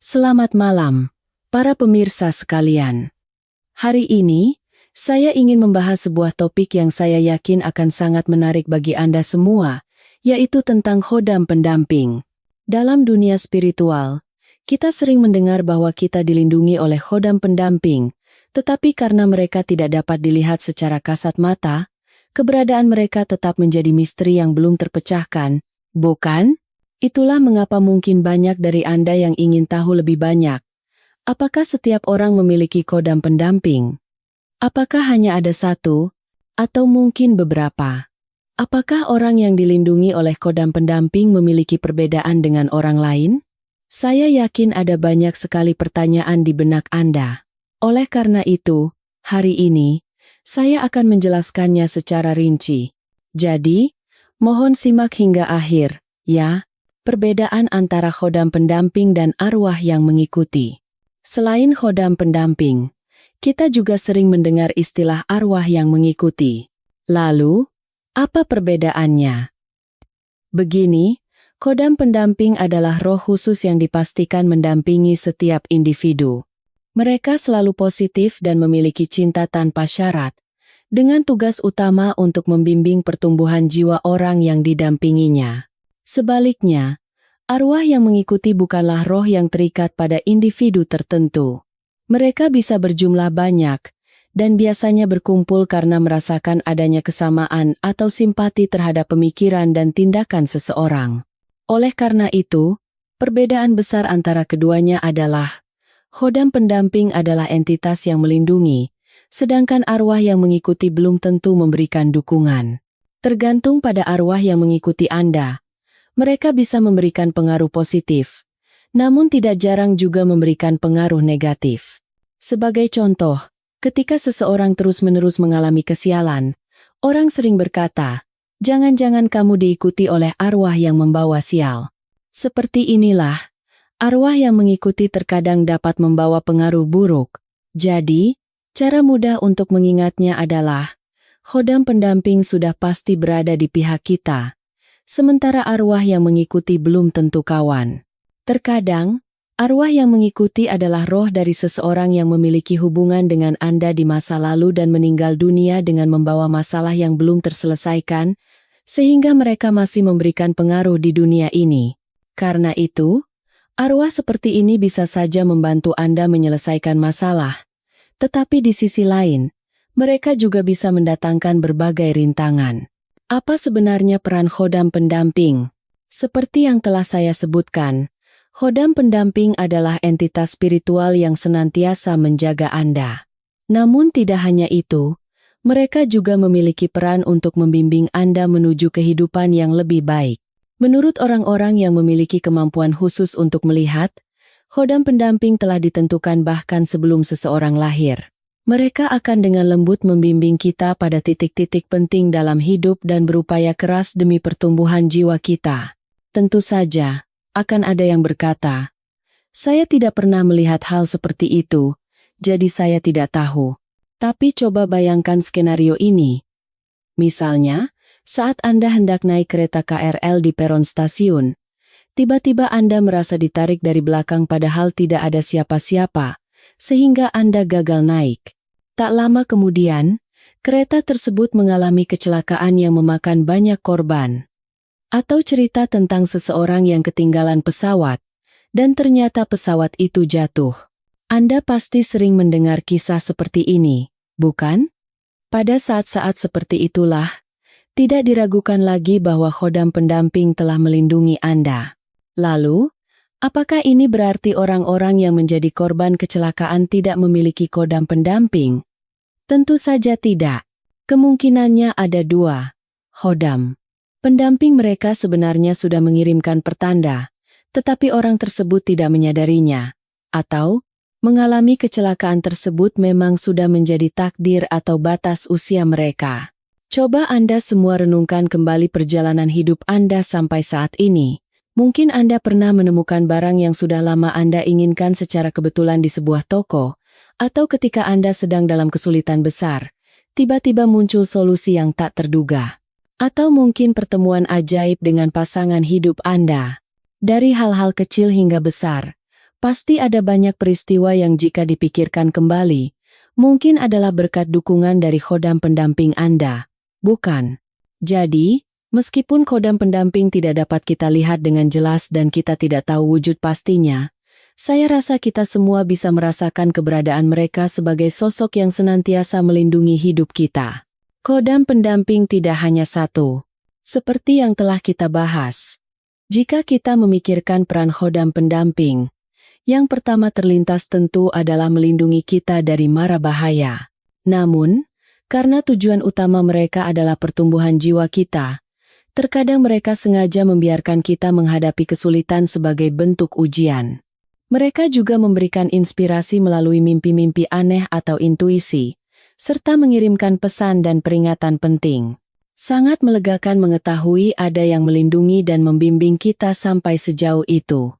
Selamat malam, para pemirsa sekalian. Hari ini, saya ingin membahas sebuah topik yang saya yakin akan sangat menarik bagi Anda semua, yaitu tentang khodam pendamping. Dalam dunia spiritual, kita sering mendengar bahwa kita dilindungi oleh khodam pendamping, tetapi karena mereka tidak dapat dilihat secara kasat mata, keberadaan mereka tetap menjadi misteri yang belum terpecahkan, bukan? Itulah mengapa mungkin banyak dari Anda yang ingin tahu lebih banyak. Apakah setiap orang memiliki khodam pendamping? Apakah hanya ada satu? Atau mungkin beberapa? Apakah orang yang dilindungi oleh khodam pendamping memiliki perbedaan dengan orang lain? Saya yakin ada banyak sekali pertanyaan di benak Anda. Oleh karena itu, hari ini, saya akan menjelaskannya secara rinci. Jadi, mohon simak hingga akhir, ya. Perbedaan antara khodam pendamping dan arwah yang mengikuti. Selain khodam pendamping, kita juga sering mendengar istilah arwah yang mengikuti. Lalu, apa perbedaannya? Begini, khodam pendamping adalah roh khusus yang dipastikan mendampingi setiap individu. Mereka selalu positif dan memiliki cinta tanpa syarat, dengan tugas utama untuk membimbing pertumbuhan jiwa orang yang didampinginya. Sebaliknya, arwah yang mengikuti bukanlah roh yang terikat pada individu tertentu. Mereka bisa berjumlah banyak, dan biasanya berkumpul karena merasakan adanya kesamaan atau simpati terhadap pemikiran dan tindakan seseorang. Oleh karena itu, perbedaan besar antara keduanya adalah, khodam pendamping adalah entitas yang melindungi, sedangkan arwah yang mengikuti belum tentu memberikan dukungan. Tergantung pada arwah yang mengikuti Anda. Mereka bisa memberikan pengaruh positif, namun tidak jarang juga memberikan pengaruh negatif. Sebagai contoh, ketika seseorang terus-menerus mengalami kesialan, orang sering berkata, "Jangan-jangan kamu diikuti oleh arwah yang membawa sial." Seperti inilah, arwah yang mengikuti terkadang dapat membawa pengaruh buruk. Jadi, cara mudah untuk mengingatnya adalah, khodam pendamping sudah pasti berada di pihak kita. Sementara arwah yang mengikuti belum tentu kawan. Terkadang, arwah yang mengikuti adalah roh dari seseorang yang memiliki hubungan dengan Anda di masa lalu dan meninggal dunia dengan membawa masalah yang belum terselesaikan, sehingga mereka masih memberikan pengaruh di dunia ini. Karena itu, arwah seperti ini bisa saja membantu Anda menyelesaikan masalah. Tetapi di sisi lain, mereka juga bisa mendatangkan berbagai rintangan. Apa sebenarnya peran khodam pendamping? Seperti yang telah saya sebutkan, khodam pendamping adalah entitas spiritual yang senantiasa menjaga Anda. Namun tidak hanya itu, mereka juga memiliki peran untuk membimbing Anda menuju kehidupan yang lebih baik. Menurut orang-orang yang memiliki kemampuan khusus untuk melihat, khodam pendamping telah ditentukan bahkan sebelum seseorang lahir. Mereka akan dengan lembut membimbing kita pada titik-titik penting dalam hidup dan berupaya keras demi pertumbuhan jiwa kita. Tentu saja, akan ada yang berkata, "Saya tidak pernah melihat hal seperti itu, jadi saya tidak tahu." Tapi coba bayangkan skenario ini. Misalnya, saat Anda hendak naik kereta KRL di peron stasiun, tiba-tiba Anda merasa ditarik dari belakang padahal tidak ada siapa-siapa, sehingga Anda gagal naik. Tak lama kemudian, kereta tersebut mengalami kecelakaan yang memakan banyak korban. Atau cerita tentang seseorang yang ketinggalan pesawat, dan ternyata pesawat itu jatuh. Anda pasti sering mendengar kisah seperti ini, bukan? Pada saat-saat seperti itulah, tidak diragukan lagi bahwa khodam pendamping telah melindungi Anda. Lalu, apakah ini berarti orang-orang yang menjadi korban kecelakaan tidak memiliki khodam pendamping? Tentu saja tidak. Kemungkinannya ada dua. Khodam pendamping mereka sebenarnya sudah mengirimkan pertanda, tetapi orang tersebut tidak menyadarinya. Atau, mengalami kecelakaan tersebut memang sudah menjadi takdir atau batas usia mereka. Coba Anda semua renungkan kembali perjalanan hidup Anda sampai saat ini. Mungkin Anda pernah menemukan barang yang sudah lama Anda inginkan secara kebetulan di sebuah toko, atau ketika Anda sedang dalam kesulitan besar, tiba-tiba muncul solusi yang tak terduga. Atau mungkin pertemuan ajaib dengan pasangan hidup Anda. Dari hal-hal kecil hingga besar, Pasti ada banyak peristiwa yang jika dipikirkan kembali, mungkin adalah berkat dukungan dari khodam pendamping Anda, bukan? Jadi, meskipun khodam pendamping tidak dapat kita lihat dengan jelas dan kita tidak tahu wujud pastinya, saya rasa kita semua bisa merasakan keberadaan mereka sebagai sosok yang senantiasa melindungi hidup kita. Khodam pendamping tidak hanya satu. Seperti yang telah kita bahas. Jika kita memikirkan peran khodam pendamping, yang pertama terlintas tentu adalah melindungi kita dari mara bahaya. Namun, karena tujuan utama mereka adalah pertumbuhan jiwa kita, terkadang mereka sengaja membiarkan kita menghadapi kesulitan sebagai bentuk ujian. Mereka juga memberikan inspirasi melalui mimpi-mimpi aneh atau intuisi, serta mengirimkan pesan dan peringatan penting. Sangat melegakan mengetahui ada yang melindungi dan membimbing kita sampai sejauh itu.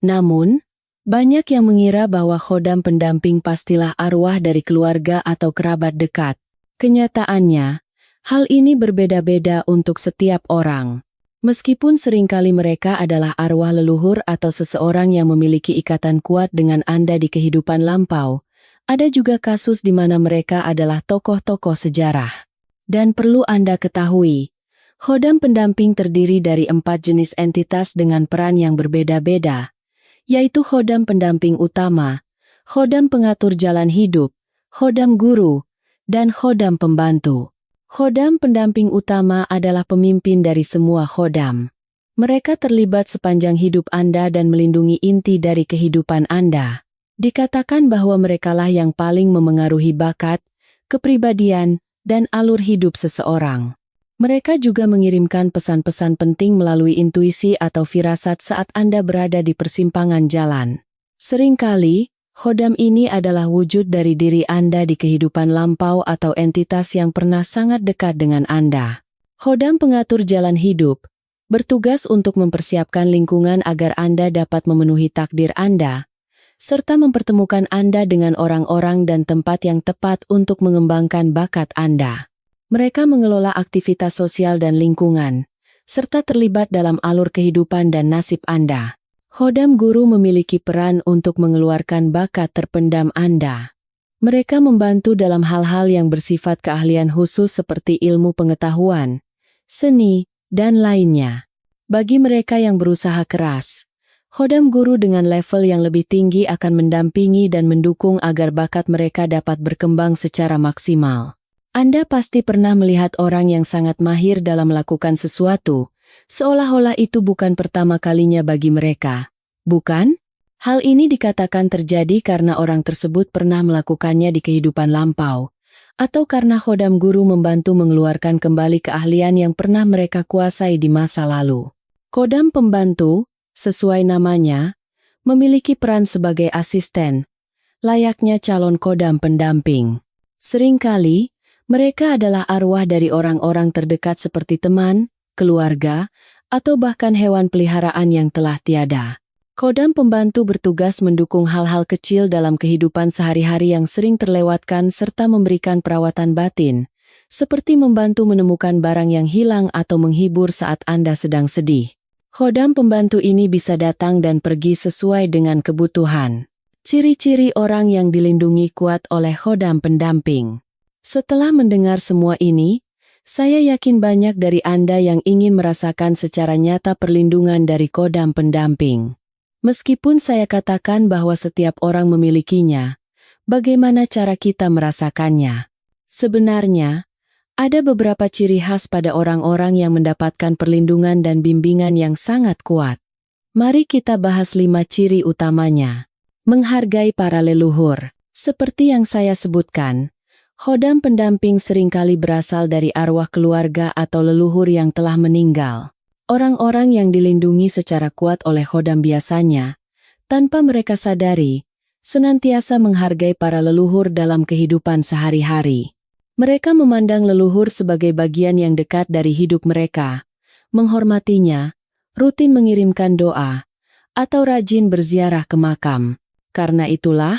Namun, banyak yang mengira bahwa khodam pendamping pastilah arwah dari keluarga atau kerabat dekat. Kenyataannya, hal ini berbeda-beda untuk setiap orang. Meskipun seringkali mereka adalah arwah leluhur atau seseorang yang memiliki ikatan kuat dengan Anda di kehidupan lampau, ada juga kasus di mana mereka adalah tokoh-tokoh sejarah. Dan perlu Anda ketahui, khodam pendamping terdiri dari 4 jenis entitas dengan peran yang berbeda-beda, yaitu khodam pendamping utama, khodam pengatur jalan hidup, khodam guru, dan khodam pembantu. Khodam pendamping utama adalah pemimpin dari semua khodam. Mereka terlibat sepanjang hidup Anda dan melindungi inti dari kehidupan Anda. Dikatakan bahwa merekalah yang paling memengaruhi bakat, kepribadian, dan alur hidup seseorang. Mereka juga mengirimkan pesan-pesan penting melalui intuisi atau firasat saat Anda berada di persimpangan jalan. Seringkali, khodam ini adalah wujud dari diri Anda di kehidupan lampau atau entitas yang pernah sangat dekat dengan Anda. Khodam pengatur jalan hidup bertugas untuk mempersiapkan lingkungan agar Anda dapat memenuhi takdir Anda, serta mempertemukan Anda dengan orang-orang dan tempat yang tepat untuk mengembangkan bakat Anda. Mereka mengelola aktivitas sosial dan lingkungan, serta terlibat dalam alur kehidupan dan nasib Anda. Khodam guru memiliki peran untuk mengeluarkan bakat terpendam Anda. Mereka membantu dalam hal-hal yang bersifat keahlian khusus seperti ilmu pengetahuan, seni, dan lainnya. Bagi mereka yang berusaha keras, khodam guru dengan level yang lebih tinggi akan mendampingi dan mendukung agar bakat mereka dapat berkembang secara maksimal. Anda pasti pernah melihat orang yang sangat mahir dalam melakukan sesuatu, seolah-olah itu bukan pertama kalinya bagi mereka. Bukan? Hal ini dikatakan terjadi karena orang tersebut pernah melakukannya di kehidupan lampau, atau karena khodam guru membantu mengeluarkan kembali keahlian yang pernah mereka kuasai di masa lalu. Khodam pembantu, sesuai namanya, memiliki peran sebagai asisten, layaknya calon khodam pendamping. Seringkali, mereka adalah arwah dari orang-orang terdekat seperti teman, keluarga, atau bahkan hewan peliharaan yang telah tiada. Khodam pembantu bertugas mendukung hal-hal kecil dalam kehidupan sehari-hari yang sering terlewatkan serta memberikan perawatan batin, seperti membantu menemukan barang yang hilang atau menghibur saat Anda sedang sedih. Khodam pembantu ini bisa datang dan pergi sesuai dengan kebutuhan. Ciri-ciri orang yang dilindungi kuat oleh khodam pendamping. Setelah mendengar semua ini, saya yakin banyak dari Anda yang ingin merasakan secara nyata perlindungan dari khodam pendamping. Meskipun saya katakan bahwa setiap orang memilikinya, bagaimana cara kita merasakannya? Sebenarnya, ada beberapa ciri khas pada orang-orang yang mendapatkan perlindungan dan bimbingan yang sangat kuat. Mari kita bahas 5 ciri utamanya. Menghargai para leluhur. Seperti yang saya sebutkan, khodam pendamping seringkali berasal dari arwah keluarga atau leluhur yang telah meninggal. Orang-orang yang dilindungi secara kuat oleh khodam biasanya, tanpa mereka sadari, senantiasa menghargai para leluhur dalam kehidupan sehari-hari. Mereka memandang leluhur sebagai bagian yang dekat dari hidup mereka, menghormatinya, rutin mengirimkan doa, atau rajin berziarah ke makam. Karena itulah,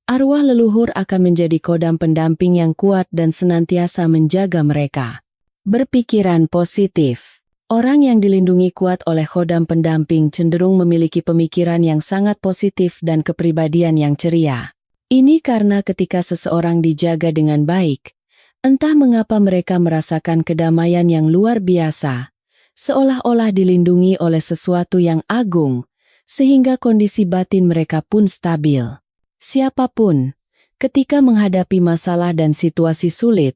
arwah leluhur akan menjadi khodam pendamping yang kuat dan senantiasa menjaga mereka. Berpikiran positif. Orang yang dilindungi kuat oleh khodam pendamping cenderung memiliki pemikiran yang sangat positif dan kepribadian yang ceria. Ini karena ketika seseorang dijaga dengan baik, entah mengapa mereka merasakan kedamaian yang luar biasa, seolah-olah dilindungi oleh sesuatu yang agung, sehingga kondisi batin mereka pun stabil. Siapapun, ketika menghadapi masalah dan situasi sulit,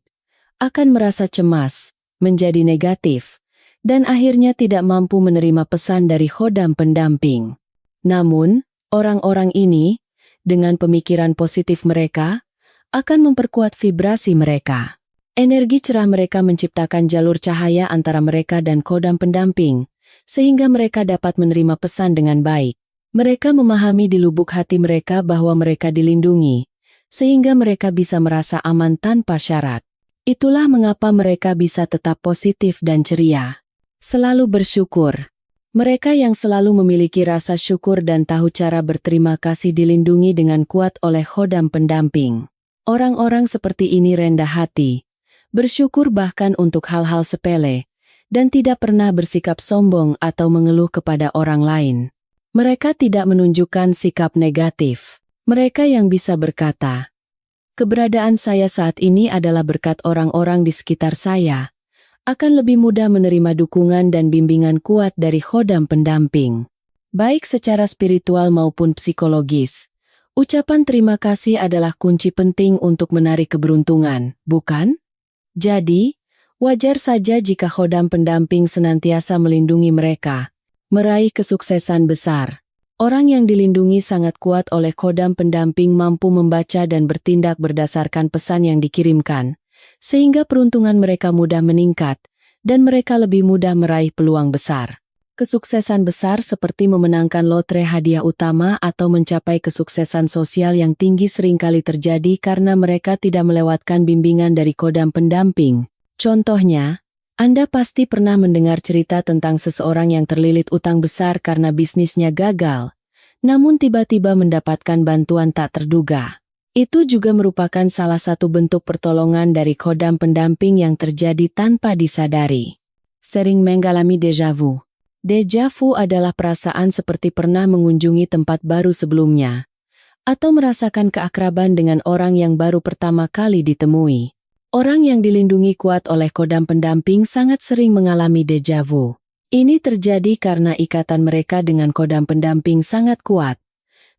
akan merasa cemas, menjadi negatif, dan akhirnya tidak mampu menerima pesan dari khodam pendamping. Namun, orang-orang ini, dengan pemikiran positif mereka, akan memperkuat vibrasi mereka. Energi cerah mereka menciptakan jalur cahaya antara mereka dan khodam pendamping, sehingga mereka dapat menerima pesan dengan baik. Mereka memahami di lubuk hati mereka bahwa mereka dilindungi, sehingga mereka bisa merasa aman tanpa syarat. Itulah mengapa mereka bisa tetap positif dan ceria. Selalu bersyukur. Mereka yang selalu memiliki rasa syukur dan tahu cara berterima kasih dilindungi dengan kuat oleh khodam pendamping. Orang-orang seperti ini rendah hati, bersyukur bahkan untuk hal-hal sepele, dan tidak pernah bersikap sombong atau mengeluh kepada orang lain. Mereka tidak menunjukkan sikap negatif. Mereka yang bisa berkata, "Keberadaan saya saat ini adalah berkat orang-orang di sekitar saya," akan lebih mudah menerima dukungan dan bimbingan kuat dari khodam pendamping. Baik secara spiritual maupun psikologis, ucapan terima kasih adalah kunci penting untuk menarik keberuntungan, bukan? Jadi, wajar saja jika khodam pendamping senantiasa melindungi mereka, meraih kesuksesan besar. Orang yang dilindungi sangat kuat oleh khodam pendamping mampu membaca dan bertindak berdasarkan pesan yang dikirimkan, sehingga peruntungan mereka mudah meningkat, dan mereka lebih mudah meraih peluang besar. Kesuksesan besar seperti memenangkan lotre hadiah utama atau mencapai kesuksesan sosial yang tinggi seringkali terjadi karena mereka tidak melewatkan bimbingan dari khodam pendamping. Contohnya, Anda pasti pernah mendengar cerita tentang seseorang yang terlilit utang besar karena bisnisnya gagal, namun tiba-tiba mendapatkan bantuan tak terduga. Itu juga merupakan salah satu bentuk pertolongan dari khodam pendamping yang terjadi tanpa disadari. Sering mengalami déjà vu. Déjà vu adalah perasaan seperti pernah mengunjungi tempat baru sebelumnya, atau merasakan keakraban dengan orang yang baru pertama kali ditemui. Orang yang dilindungi kuat oleh khodam pendamping sangat sering mengalami déjà vu. Ini terjadi karena ikatan mereka dengan khodam pendamping sangat kuat,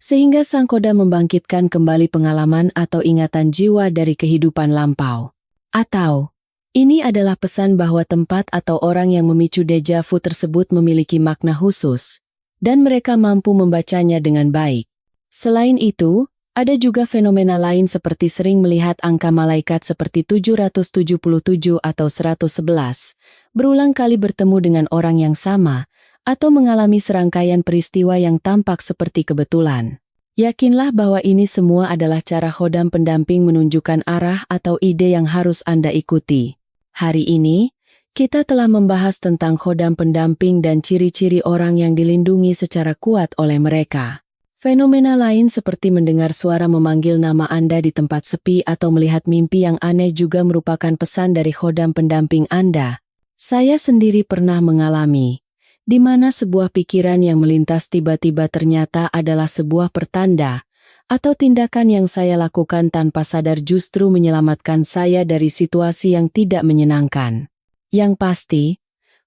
sehingga sang khodam membangkitkan kembali pengalaman atau ingatan jiwa dari kehidupan lampau. Atau, ini adalah pesan bahwa tempat atau orang yang memicu déjà vu tersebut memiliki makna khusus, dan mereka mampu membacanya dengan baik. Selain itu, ada juga fenomena lain seperti sering melihat angka malaikat seperti 777 atau 111, berulang kali bertemu dengan orang yang sama, atau mengalami serangkaian peristiwa yang tampak seperti kebetulan. Yakinlah bahwa ini semua adalah cara khodam pendamping menunjukkan arah atau ide yang harus Anda ikuti. Hari ini, kita telah membahas tentang khodam pendamping dan ciri-ciri orang yang dilindungi secara kuat oleh mereka. Fenomena lain seperti mendengar suara memanggil nama Anda di tempat sepi atau melihat mimpi yang aneh juga merupakan pesan dari khodam pendamping Anda. Saya sendiri pernah mengalami, di mana sebuah pikiran yang melintas tiba-tiba ternyata adalah sebuah pertanda, atau tindakan yang saya lakukan tanpa sadar justru menyelamatkan saya dari situasi yang tidak menyenangkan. Yang pasti,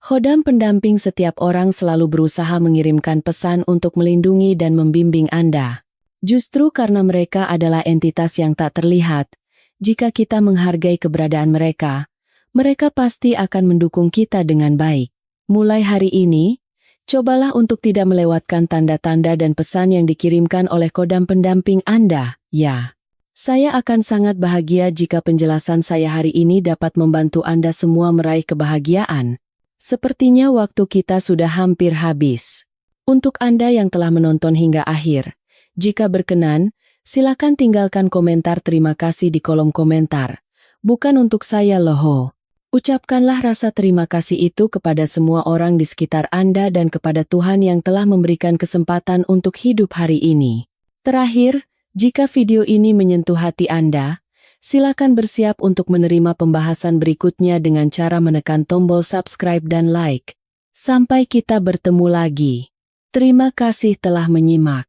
khodam pendamping setiap orang selalu berusaha mengirimkan pesan untuk melindungi dan membimbing Anda. Justru karena mereka adalah entitas yang tak terlihat, jika kita menghargai keberadaan mereka, mereka pasti akan mendukung kita dengan baik. Mulai hari ini, cobalah untuk tidak melewatkan tanda-tanda dan pesan yang dikirimkan oleh khodam pendamping Anda, ya. Saya akan sangat bahagia jika penjelasan saya hari ini dapat membantu Anda semua meraih kebahagiaan. Sepertinya waktu kita sudah hampir habis. Untuk Anda yang telah menonton hingga akhir, jika berkenan, silakan tinggalkan komentar terima kasih di kolom komentar. Bukan untuk saya loh. Ucapkanlah rasa terima kasih itu kepada semua orang di sekitar Anda dan kepada Tuhan yang telah memberikan kesempatan untuk hidup hari ini. Terakhir, jika video ini menyentuh hati Anda, silakan bersiap untuk menerima pembahasan berikutnya dengan cara menekan tombol subscribe dan like. Sampai kita bertemu lagi. Terima kasih telah menyimak.